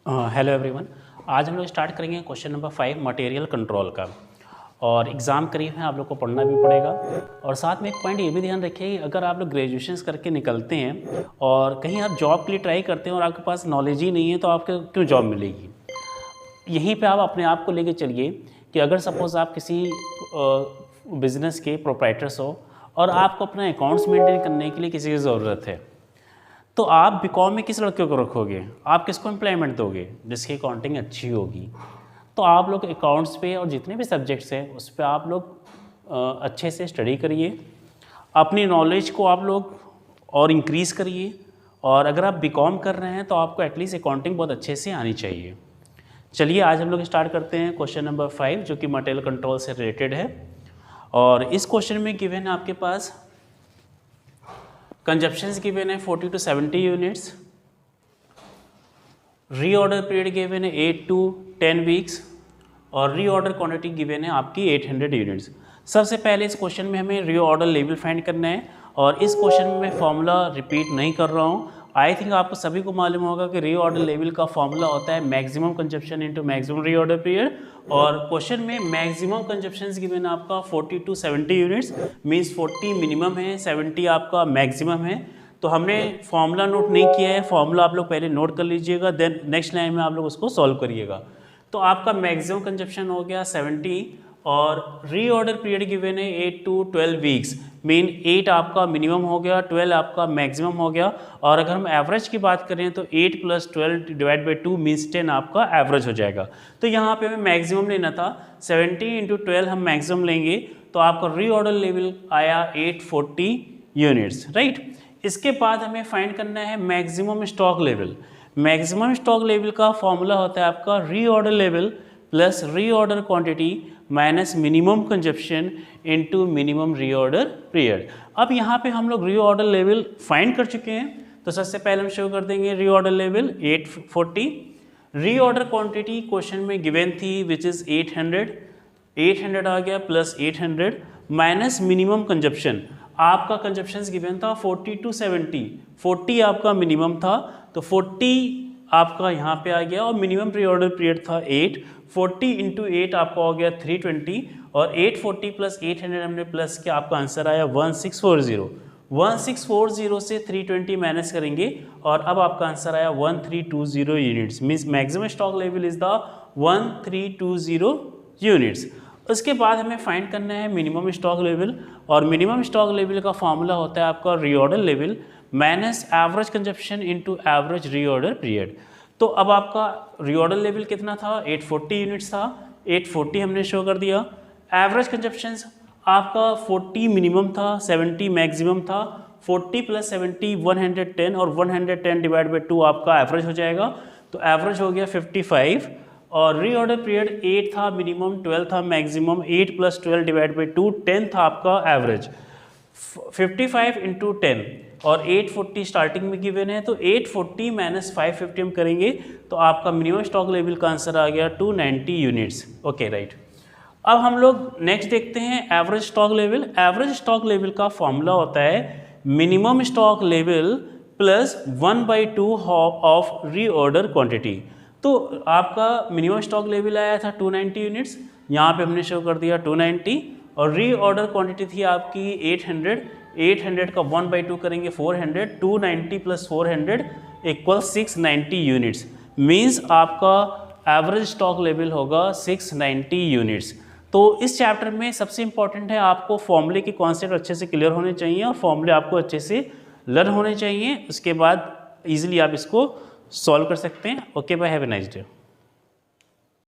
Hello everyone. आज हम लोग स्टार्ट करेंगे क्वेश्चन नंबर 5 मटेरियल कंट्रोल का। और एग्ज़ाम करीब है, आप लोग को पढ़ना भी पड़ेगा। और साथ में एक पॉइंट ये भी ध्यान रखिए कि अगर आप लोग ग्रेजुएशंस करके निकलते हैं और कहीं आप जॉब के लिए ट्राई करते हैं और आपके पास नॉलेज ही नहीं है तो आपको क्यों जॉब मिलेगी। यहीं पे आप अपने आप को लेके चलिए कि अगर सपोज़ आप किसी बिज़नेस के प्रोप्राइटर्स हो और आपको अपना अकाउंट्स मेंटेन करने के लिए किसी की ज़रूरत है, तो आप बीकॉम में किस लड़के को रखोगे? आप किसको एम्प्लॉयमेंट दोगे? जिसकी अकाउंटिंग अच्छी होगी। तो आप लोग अकाउंट्स पे और जितने भी सब्जेक्ट्स हैं उस पर आप लोग अच्छे से स्टडी करिए, अपनी नॉलेज को आप लोग और इंक्रीज़ करिए। और अगर आप बीकॉम कर रहे हैं तो आपको एटलीस्ट अकाउंटिंग बहुत अच्छे से आनी चाहिए। चलिए आज हम लोग स्टार्ट करते हैं क्वेश्चन नंबर 5 जो कि मटेरियल कंट्रोल से रिलेटेड है। और इस क्वेश्चन में गिवन है आपके पास कंजप्शंस गिवन है 40 to 70 units, reorder period given है 8 to 10 वीक्स और रीऑर्डर क्वांटिटी गिवन है आपकी 800 यूनिट्स। सबसे पहले इस क्वेश्चन में हमें रीऑर्डर लेवल फाइंड करना है और इस क्वेश्चन में मैं फॉर्मूला रिपीट नहीं कर रहा हूँ। आई थिंक आपको सभी को मालूम होगा कि रीऑर्डर लेवल का फॉर्मूला होता है maximum consumption into maximum reorder period. और क्वेश्चन में मैक्सिमम कंजप्शंस गिवन है आपका 40 to 70 यूनिट्स, मींस 40 मिनिमम है, 70 आपका मैक्सिमम है। तो हमने फॉर्मूला नोट नहीं किया है, फॉर्मूला आप लोग पहले नोट कर लीजिएगा, देन नेक्स्ट लाइन में आप लोग उसको सॉल्व करिएगा। तो आपका मैक्सिमम कंजप्शन हो गया 70 और रीऑर्डर पीरियड गिवन है 8 to 12 वीक्स, मीन 8 आपका मिनिमम हो गया, 12 आपका मैक्सिमम हो गया। और अगर हम एवरेज की बात करें तो 8 + 12 डिवाइड बाई 2 मीन्स 10 आपका एवरेज हो जाएगा। तो यहाँ पे हमें मैक्सिमम लेना था, 70 × 12 हम मैक्सिमम लेंगे तो आपका रीऑर्डर लेवल आया 840 यूनिट्स, राइट। इसके बाद हमें फाइंड करना है maximum stock level. Maximum stock level का फॉर्मूला होता है आपका reorder level plus reorder quantity minus minimum consumption into minimum reorder period. अब यहाँ पे हम लोग रीऑर्डर लेवल फाइंड कर चुके हैं, तो सबसे पहले हम शो कर देंगे reorder level 840। Reorder quantity question में गिवन थी विच इज़ 800 आ गया प्लस 800 माइनस मिनिमम कंजप्शन। आपका कंजप्शन गिवन था 40 to 70, 40 आपका मिनिमम था तो 40 आपका यहाँ पे आ गया और मिनिमम रीऑर्डर पीरियड था 8, 40 × 8 आपका हो गया 320 और 840 + 800 हमने प्लस किया, आपका आंसर आया 1640। 1640 से 320 माइनस करेंगे और अब आपका आंसर आया 1320 units, means maximum stock level is the 1320 units. उसके बाद हमें फाइंड करना है मिनिमम स्टॉक लेवल और मिनिमम स्टॉक लेवल का फॉर्मूला होता है आपका reorder level minus average consumption into average reorder period. तो अब आपका रीऑर्डर लेवल कितना था? 840 यूनिट्स था, 840 हमने शो कर दिया। एवरेज कंजप्शंस आपका 40 मिनिमम था, 70 मैक्सिमम था, 40 + 70 110 और 110 डिवाइड बाई 2 आपका एवरेज हो जाएगा। तो एवरेज हो गया 55 और रीऑर्डर पीरियड 8 था मिनिमम, 12 था मैक्सिमम, 8 + 12 डिवाइड बाई 2 10 था आपका एवरेज। 55 × 10 और 840 स्टार्टिंग में गिवन है तो 840 माइनस 550 हम करेंगे तो आपका मिनिमम स्टॉक लेवल का आंसर आ गया 290 यूनिट्स। Okay right. अब हम लोग नेक्स्ट देखते हैं average stock level. Average stock level का फॉर्मूला होता है minimum stock level plus 1/2 of reorder quantity. तो आपका मिनिमम स्टॉक लेवल आया था 290 यूनिट्स, यहाँ पे हमने शो कर दिया 290 और रीऑर्डर क्वांटिटी थी आपकी 800। 800 का 1/2 करेंगे 400, 290 + 400 = 690 यूनिट्स, मीन्स आपका एवरेज स्टॉक लेवल होगा 690 यूनिट्स। तो इस चैप्टर में सबसे इंपॉर्टेंट है आपको फॉर्मूले के कॉन्सेप्ट अच्छे से क्लियर होने चाहिए और फॉर्मूले आपको अच्छे से लर्न होने चाहिए। उसके बाद ईजिली आप इसको सॉल्व कर सकते हैं। Okay bye, have a nice day.